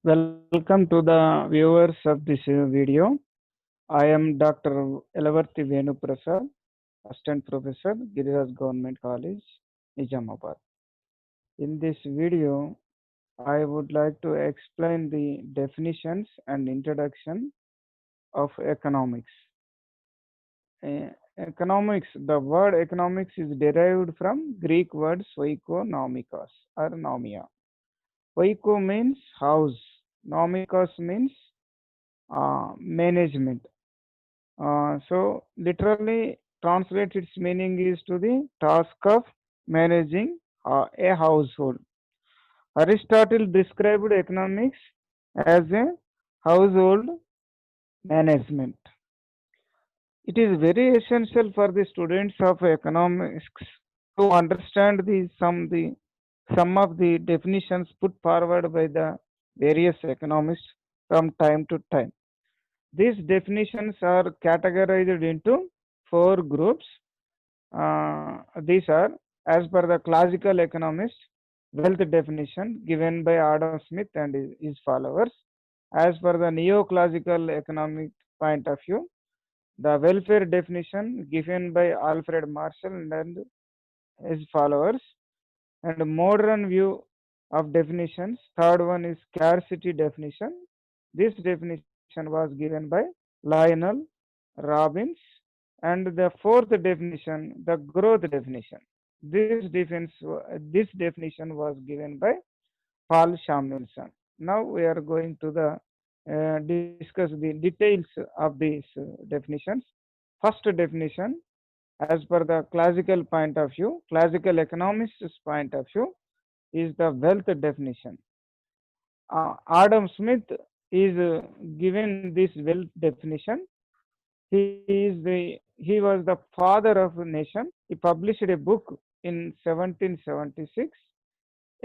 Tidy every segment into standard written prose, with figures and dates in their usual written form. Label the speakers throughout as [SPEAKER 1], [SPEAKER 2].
[SPEAKER 1] Welcome to the viewers of this video. I am Dr. Elavarthi Venu Prasad, Assistant Professor, Giriraj Government College, Nizamabad. In this video, I would like to explain the definitions and introduction of economics. Economics, the word economics is derived from Greek word oikonomikos or nomia. Oiko means house, nomikos means management. So literally translates its meaning is to the task of managing a household. Aristotle described economics as a household management. It is very essential for the students of economics to understand some of the definitions put forward by the various economists from time to time. These definitions are categorized into four groups. These are, as per the classical economist, wealth definition given by Adam Smith and his followers. As per the neoclassical economic point of view, the welfare definition given by Alfred Marshall and his followers, and modern view of definitions. Third one is scarcity definition. This definition was given by Lionel Robbins. And the fourth definition, the growth definition. This definition was given by Paul Samuelson. Now we are going to discuss the details of these definitions. First definition, as per the classical point of view, classical economists' point of view, is the wealth definition. Adam Smith is given this wealth definition. He was the father of a nation. He published a book in 1776,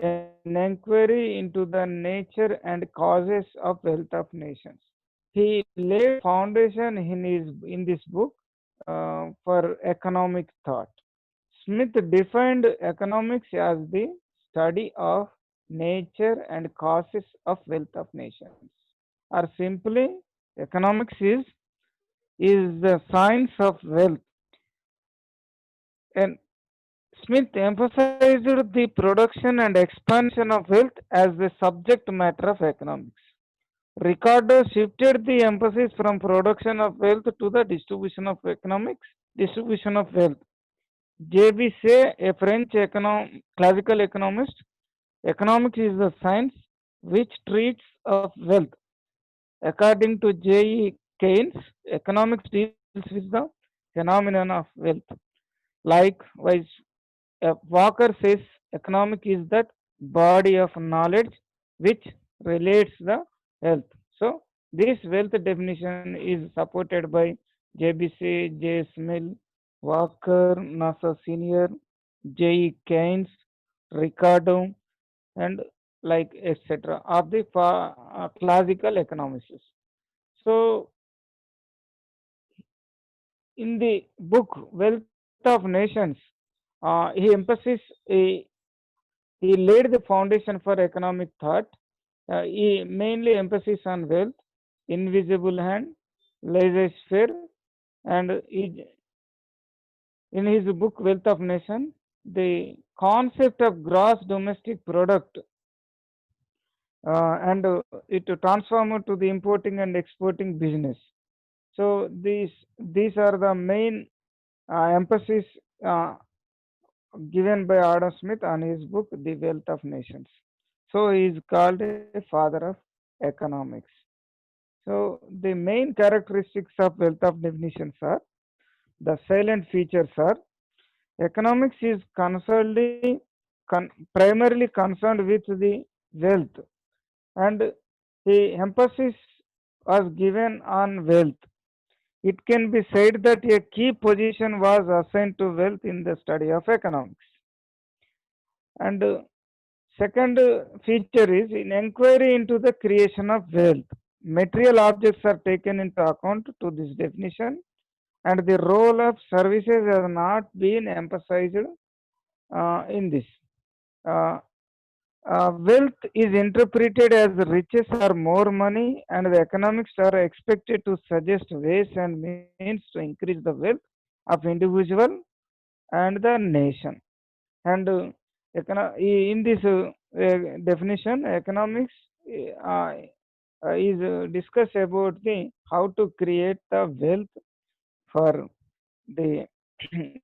[SPEAKER 1] an inquiry into the nature and causes of wealth of nations. He laid foundation in this book for economic thought. Smith defined economics as the study of nature and causes of wealth of nations. Or simply, economics is the science of wealth. And Smith emphasized the production and expansion of wealth as the subject matter of economics. Ricardo shifted the emphasis from production of wealth to the distribution of wealth. J.B. Say, a French classical economist, economics is the science which treats of wealth. According to J.E. Keynes, economics deals with the phenomenon of wealth. Likewise, Walker says economic is that body of knowledge which relates the health. So this wealth definition is supported by JBC, J. Smith, Walker, NASA Senior, J. Keynes, Ricardo, and like etc. of the classical economists. So in the book Wealth of Nations, he he laid the foundation for economic thought. He mainly emphasis on wealth, invisible hand, laissez-faire, and in his book Wealth of Nation, the concept of gross domestic product and it transformed to the importing and exporting business. So these are the main emphasis uh, given by Adam Smith on his book The Wealth of Nations. So he is called a father of economics. So the main characteristics of wealth of definitions are, the salient features are, economics is primarily concerned with the wealth, and the emphasis was given on wealth. It can be said that a key position was assigned to wealth in the study of economics. And second feature is in inquiry into the creation of wealth. Material objects are taken into account to this definition, and the role of services has not been emphasized in this. Uh, wealth is interpreted as riches or more money, and the economics are expected to suggest ways and means to increase the wealth of individual and the nation. And in this definition, economics is discuss about the how to create the wealth for the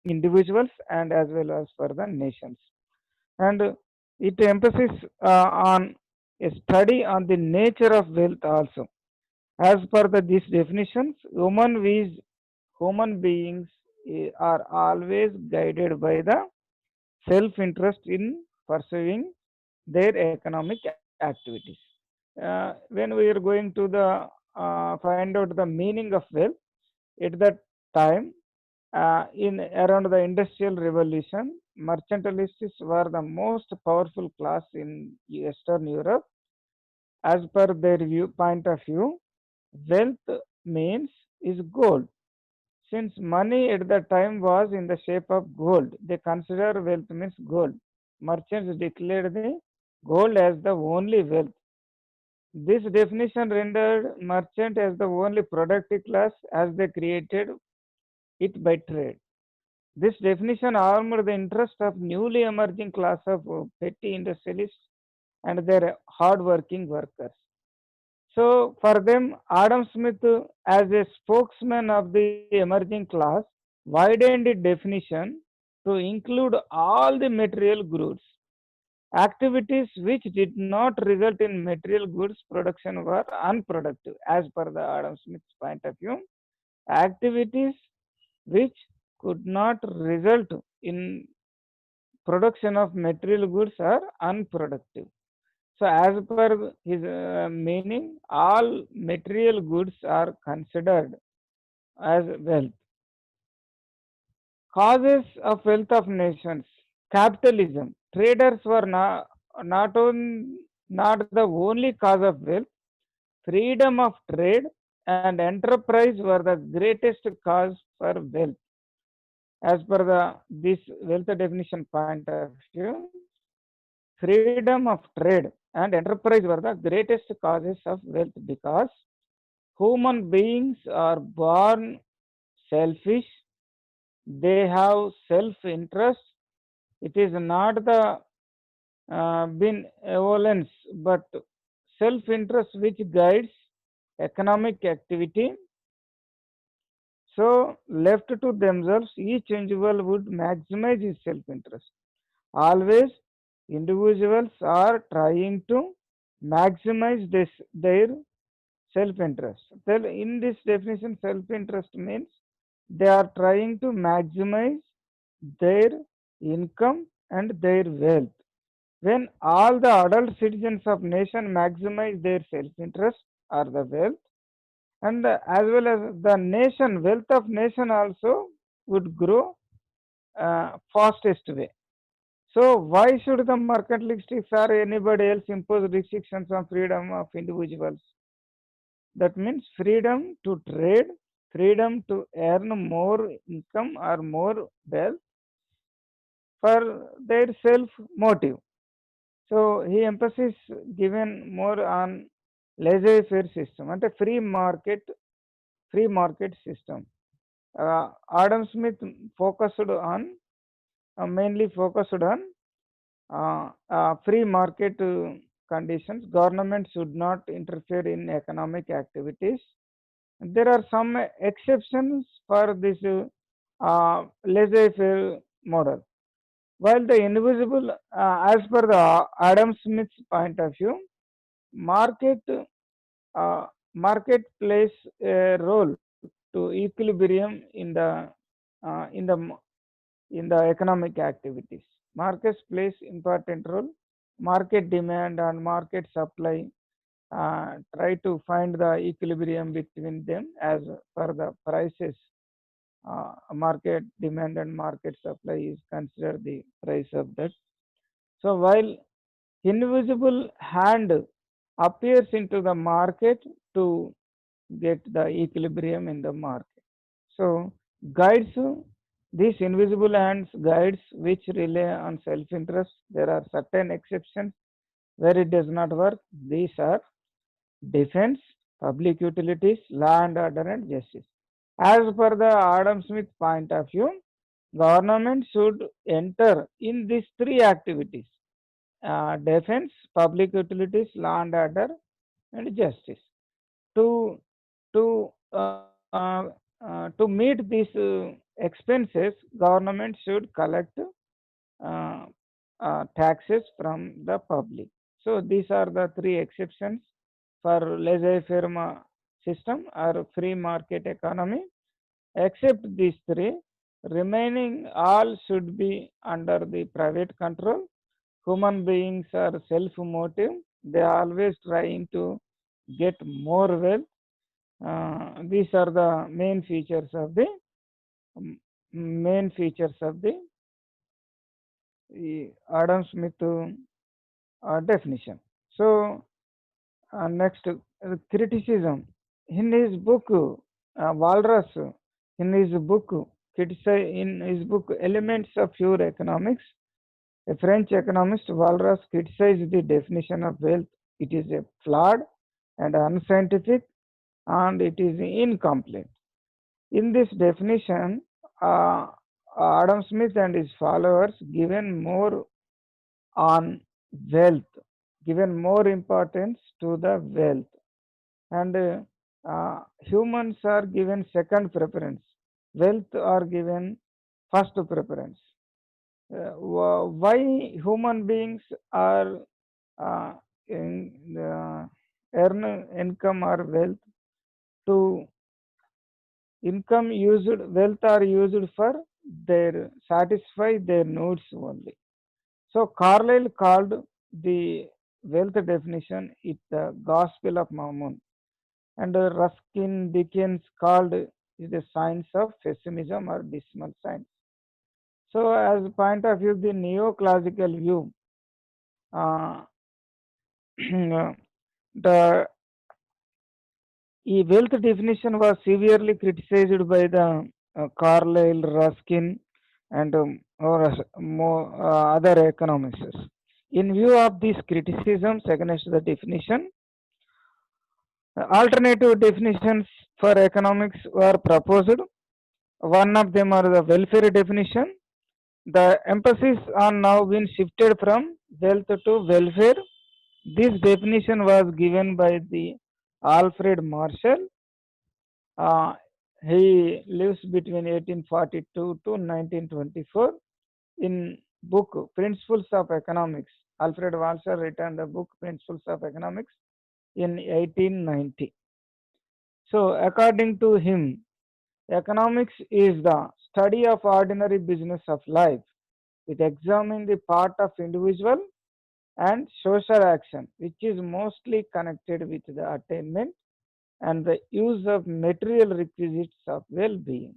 [SPEAKER 1] individuals and as well as for the nations. And it emphasizes on a study on the nature of wealth also. As per these definitions, human beings are always guided by the self interest in pursuing their economic activities. When we are going to the find out the meaning of wealth, at that time, in around the industrial revolution, mercantilists were the most powerful class in Western Europe. As per their point of view, wealth means is gold. Since money at that time was in the shape of gold, they consider wealth means gold. Merchants declared the gold as the only wealth. This definition rendered merchant as the only productive class as they created it by trade. This definition armed the interest of newly emerging class of petty industrialists and their hard-working workers. So, for them, Adam Smith, as a spokesman of the emerging class, widened the definition to include all the material goods. Activities which did not result in material goods production were unproductive, as per the Adam Smith's point of view. Activities which could not result in production of material goods are unproductive. So, as per his meaning, all material goods are considered as wealth. Causes of wealth of nations. Capitalism. Traders were not the only cause of wealth. Freedom of trade and enterprise were the greatest cause for wealth. As per the this wealth definition point of view, freedom of trade and enterprise were the greatest causes of wealth because human beings are born selfish, they have self interest. It is not the benevolence but self interest which guides economic activity. So, left to themselves, each individual would maximize his self interest. Always, individuals are trying to maximize their self interest. In this definition, self interest means they are trying to maximize their income and their wealth. When all the adult citizens of nation maximize their self interest or the wealth, and as well as the nation wealth of nation also would grow fastest way. So why should the mercantilists or anybody else impose restrictions on freedom of individuals? That means freedom to trade, freedom to earn more income or more wealth for their self motive. So he emphasis given more on laissez-faire system and a free market system. Adam Smith focused on mainly focused on free market conditions. Government should not interfere in economic activities. There are some exceptions for this laissez-faire model. While the invisible, as per the Adam Smith's point of view, market market plays a role to equilibrium in the in the economic activities. Markets plays important role. Market demand and market supply try to find the equilibrium between them as per the prices. Market demand and market supply is considered the price of that. So while invisible hand appears into the market to get the equilibrium in the market. So guides, these invisible hands guides which rely on self-interest. There are certain exceptions Where it does not work, these are defense, public utilities, law and order, and justice. As per the Adam Smith point of view, government should enter in these three activities: defense, public utilities, law and order, and justice. To to to meet these expenses, government should collect uh, taxes from the public. So these are the three exceptions for laissez-faire system or free market economy. Except these three, remaining all should be under the private control. Human beings are self-motive. They are always trying to get more wealth. These are the um, main features of the Adam Smith definition. So next, criticism. In his book, Walras, in his book, in his book Elements of Pure Economics, a French economist, Walras, criticized the definition of wealth. It is a flawed and unscientific, and it is incomplete. In this definition, uh, Adam Smith and his followers given more on wealth, given more importance to the wealth, and humans are given second preference. Wealth are given first preference. Why human beings are uh, in, earn income or wealth? To income used, wealth are used for their satisfy their needs only. So Carlyle called the wealth definition it the gospel of mammon, and Ruskin Dickens called it the science of pessimism or dismal science. So as a point of view, the neoclassical view, uh, the wealth definition was severely criticized by the Carlyle, Ruskin, and other economists. In view of these criticisms against the definition, alternative definitions for economics were proposed. One of them are the welfare definition. The emphasis on now been shifted from wealth to welfare. This definition was given by the Alfred Marshall. Uh, he lives between 1842 to 1924. In book Principles of Economics, Alfred Marshall written the book Principles of Economics in 1890. So, according to him, economics is the study of ordinary business of life. It examines the part of individual and social action, which is mostly connected with the attainment and the use of material requisites of well-being.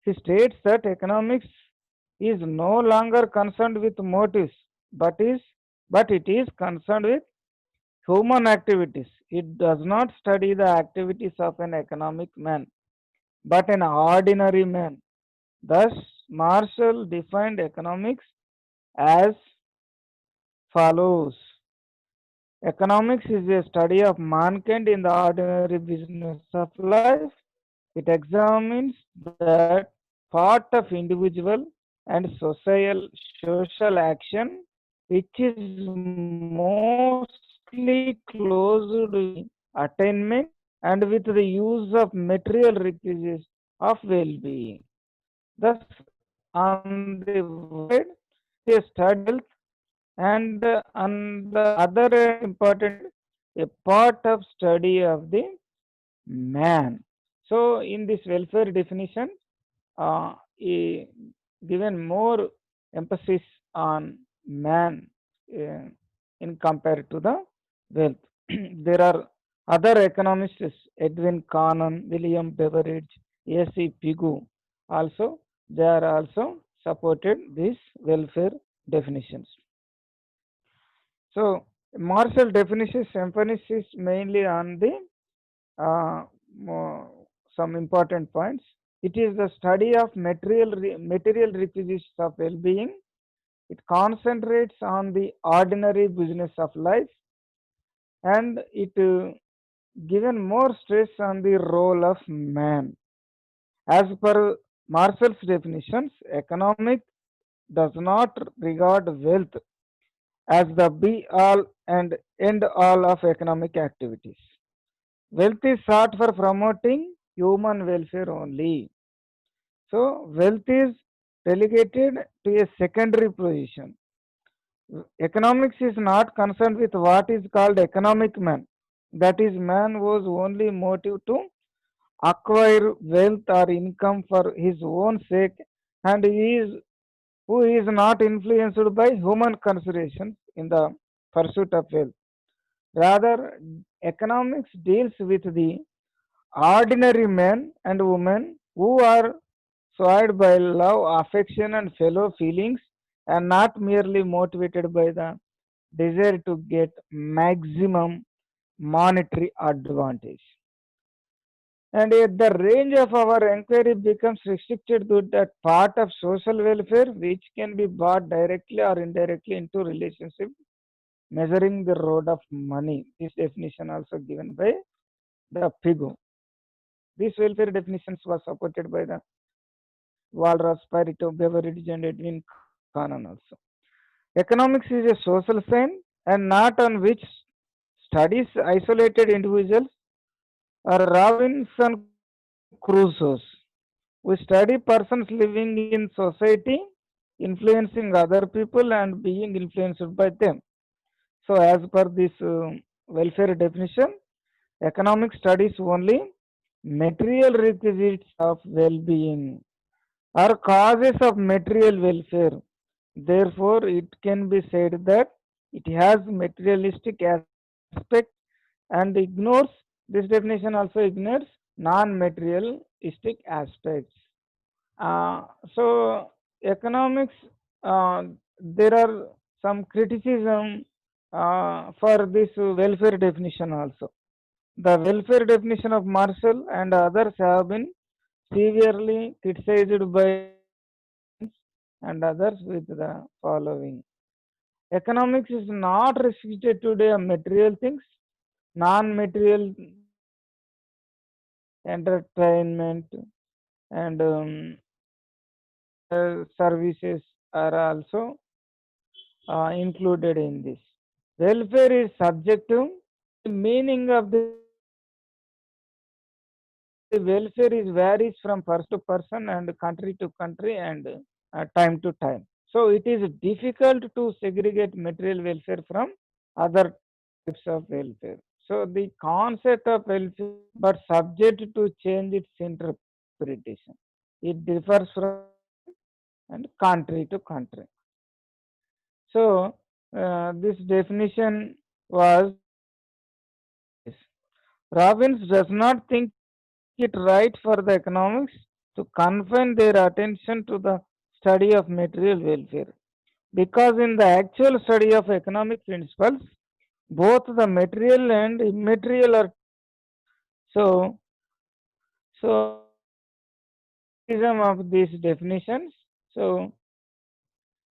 [SPEAKER 1] He states that economics is no longer concerned with motives, but it is concerned with human activities. It does not study the activities of an economic man, but an ordinary man. Thus, Marshall defined economics as follows. Economics is a study of mankind in the ordinary business of life. It examines that part of individual and social action which is mostly closed with attainment and with the use of material requisites of well-being. Thus, on the one side, they study wealth, and on the other important a part of study of the man. So in this welfare definition, he given more emphasis on man uh, in compared to the wealth. There are other economists, Edwin Cannon, William Beveridge, A.C. Pigou, also they are also supported these welfare definitions. So Marshall definitions emphasis mainly on the uh, some important points. It is the study of material requisites of well-being. It concentrates on the ordinary business of life, and it given more stress on the role of man. As per Marshall's definitions, economic does not regard wealth as the be all and end all of economic activities. Wealth is sought for promoting human welfare only. So, wealth is relegated to a secondary position. Economics is not concerned with what is called economic man. That is, man whose only motive to acquire wealth or income for his own sake, and he is who is not influenced by human considerations in the pursuit of wealth. Rather, economics deals with the ordinary men and women who are swayed by love, affection, and fellow feelings, and not merely motivated by the desire to get maximum monetary advantage. And yet the range of our inquiry becomes restricted to that part of social welfare which can be brought directly or indirectly into relationship, measuring the road of money. This definition also given by the Pigo. These welfare definitions was supported by the Walras, Pareto, Beveridge, and Edwin Cannon also. Economics is a social science and not on which studies isolated individuals or Robinson Crusoes. We study persons living in society, influencing other people, and being influenced by them. So, as per this welfare definition, economic studies only material requisites of well being or causes of material welfare. Therefore, it can be said that it has materialistic aspect and ignores this definition also ignores non-materialistic aspects. So economics, uh, there are some criticism for this welfare definition also. The welfare definition of Marshall and others have been severely criticized by and others with the following. Economics is not restricted to the material things, non-material entertainment and services are also included in this. Welfare is subjective. The meaning of the welfare is varies from person to person and country to country and time to time. So it is difficult to segregate material welfare from other types of welfare. So the concept of welfare, but subject to change its interpretation. It differs from and country to country. So this definition was Robbins does not think it right for the economics to confine their attention to the study of material welfare because in the actual study of economic principles both the material and immaterial are so criticism of these definitions. So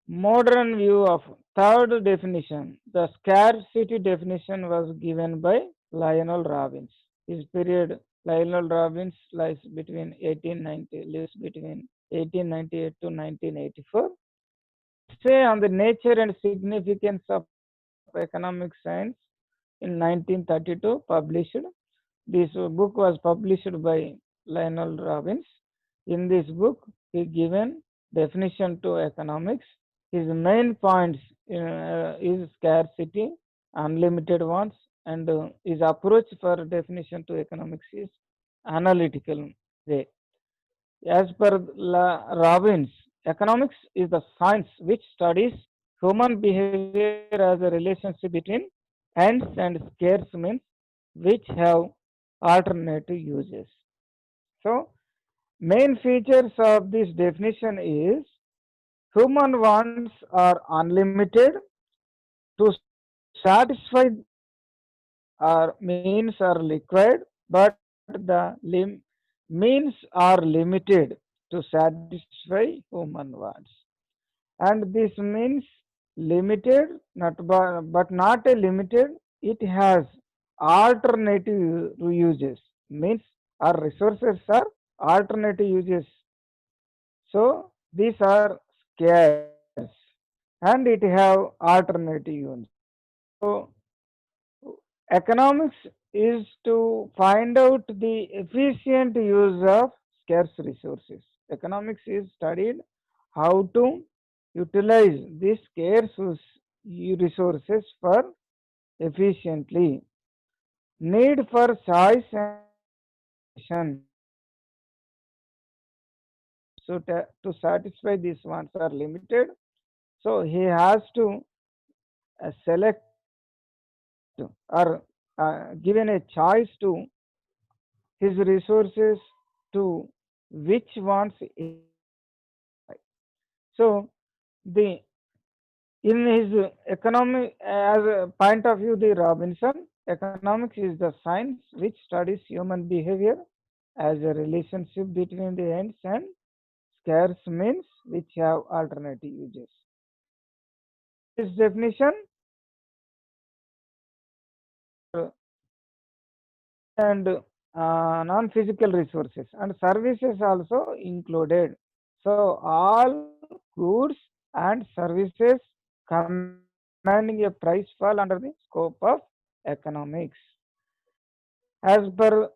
[SPEAKER 1] modern view of third definition, the scarcity definition was given by Lionel Robbins. His period, Lionel Robbins lives between 1898 to 1984. Essay on the nature and significance of economic science in 1932 published. This book was published by Lionel Robbins. In this book, he given definition to economics. His main points is scarcity, unlimited wants, and his approach for definition to economics is analytical way. As per Robbins, economics is the science which studies human behavior as a relationship between ends and scarce means which have alternative uses. So, main features of this definition is human wants are unlimited. To satisfy our means are liquid, but the means are limited to satisfy human wants. and this means limited, but not a limited. It has alternative uses. Means our resources are alternative uses. So these are scarce, and it have alternative uses. So economics is to find out the efficient use of scarce resources. Economics is studied how to utilize these scarce resources for efficiently. Need for choice and optimization. So to satisfy these wants are limited. So he has to select or given a choice to his resources to which wants he. So the in his economic as a point of view, the Robinson economics is the science which studies human behavior as a relationship between the ends and scarce means which have alternative uses. This definition uh, and non-physical resources and services also included. So all goods and services commanding a price fall under the scope of economics. As per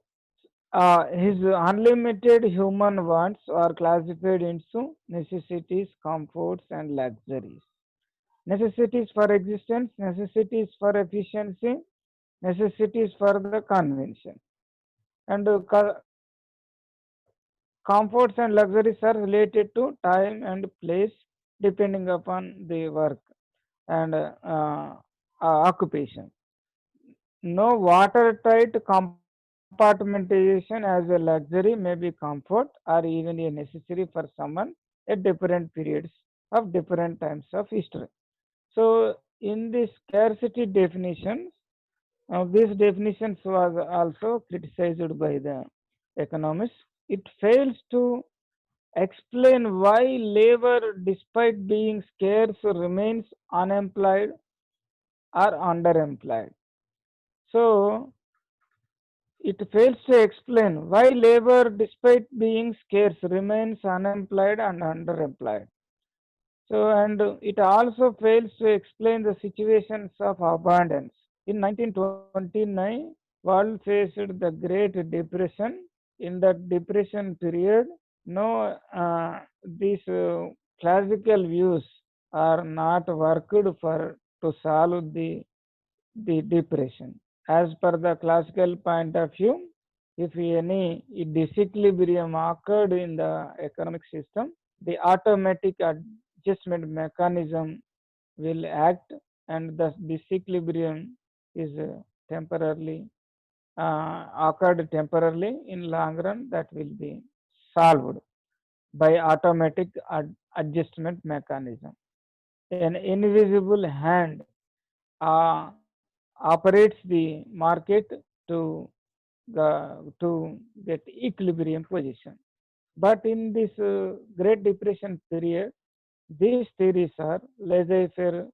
[SPEAKER 1] his unlimited human wants are classified into necessities, comforts, and luxuries. Necessities for existence, necessities for efficiency, necessities for the convention. And comforts and luxuries are related to time and place depending upon the work and occupation. No watertight compartmentation as a luxury may be comfort or even a necessary for someone at different periods of different times of history. So, in the scarcity definitions, these definitions was also criticized by the economists. It fails to explain why labor, despite being scarce, remains unemployed or underemployed. So, it fails to explain why labor, despite being scarce, remains unemployed and underemployed. So, and it also fails to explain the situations of abundance. In 1929, world faced the Great Depression. In that depression period, no, these classical views are not worked for to solve the depression. As per the classical point of view, if any disequilibrium occurred in the economic system, the automatic adjustment mechanism will act, and the disequilibrium is temporarily occurred temporarily. In long run, that will be solved by automatic adjustment mechanism. An invisible hand operates the market to to get equilibrium position. But in this Great Depression period, these theories are laissez-faire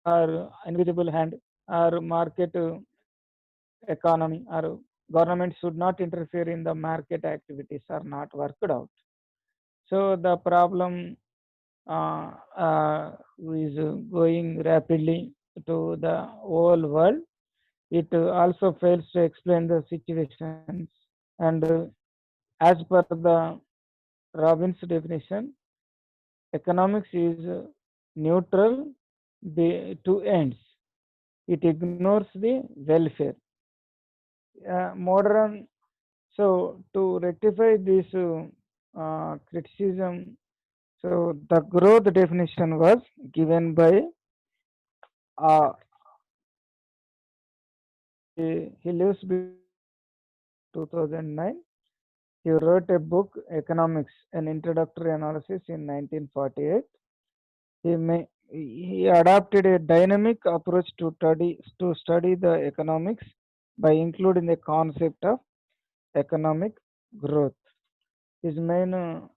[SPEAKER 1] or invisible hand or market economy or government should not interfere in the market activities are not worked out. So the problem uh, uh, is going rapidly to the whole world. It also fails to explain the situations, and as per the Robbins definition, economics is neutral to ends. It ignores the welfare. Modern, so to rectify this criticism, so the growth definition was given by uh, he lives between 2009. He wrote a book, Economics, an introductory analysis in 1948. He adopted a dynamic approach to study the economics by including the concept of economic growth. His main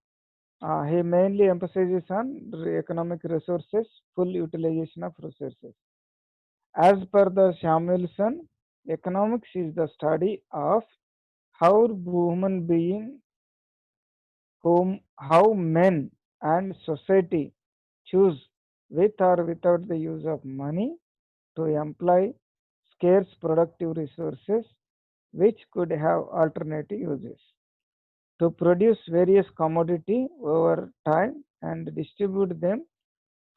[SPEAKER 1] He mainly emphasizes on economic resources, full utilization of resources. As per the Samuelson, economics is the study of how human being, how men and society choose with or without the use of money to employ scarce productive resources which could have alternative uses to produce various commodity over time and distribute them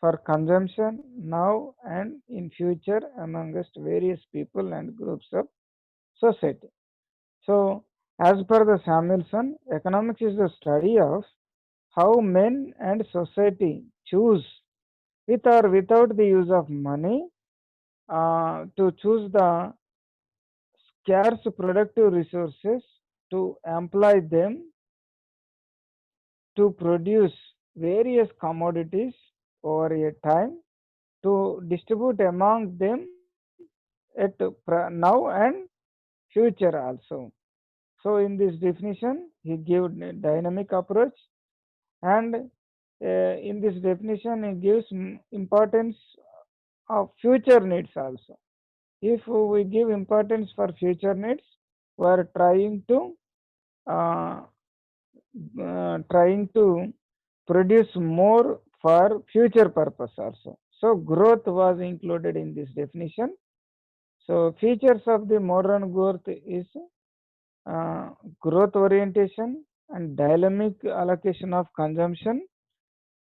[SPEAKER 1] for consumption now and in future amongst various people and groups of society. So, as per the Samuelson, economics is the study of how men and society choose with or without the use of money to choose the scarce productive resources to employ them to produce various commodities over a time to distribute among them at now and future also. So in this definition, he gave dynamic approach, and in this definition, he gives importance of future needs also. If we give importance for future needs, we are uh, trying to produce more for future purpose also. So growth was included in this definition. So features of the modern growth is uh, growth orientation and dynamic allocation of consumption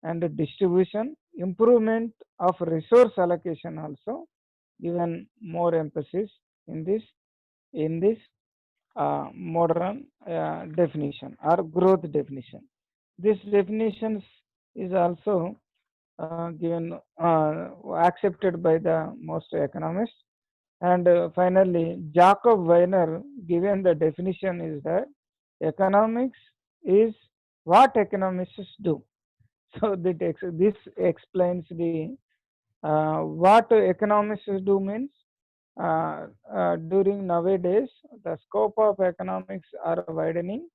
[SPEAKER 1] and distribution, improvement of resource allocation also given more emphasis in this modern definition or growth definition. This definitions is also given accepted by the most economists. And finally, Jacob Weiner given the definition is that economics is what economists do. So this explains the what economists do means during nowadays the scope of economics are widening.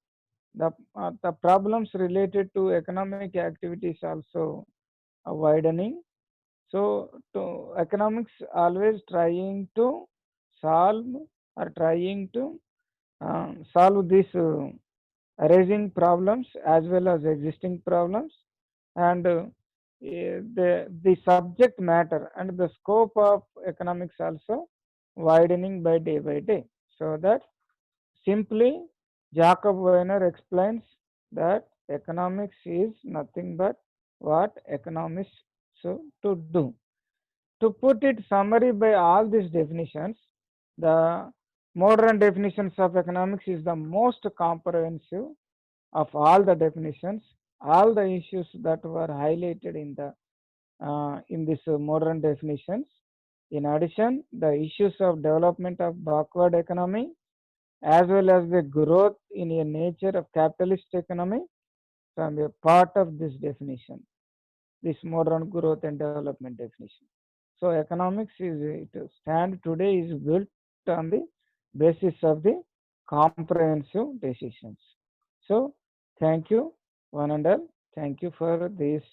[SPEAKER 1] The problems related to economic activities also are widening. So economics always trying to solve or trying to solve these arising problems as well as existing problems, and the subject matter and the scope of economics also widening by day. So that simply Jacob Weiner explains that economics is nothing but what economists so to do. To put it summary by all these definitions, the modern definitions of economics is the most comprehensive of all the definitions, all the issues that were highlighted in this modern definitions. In addition, the issues of development of backward economy as well as the growth in a nature of capitalist economy from a part of this definition, this modern growth and development definition. So economics is it stand today is built on the basis of the comprehensive decisions. So thank you one and all. Thank you for this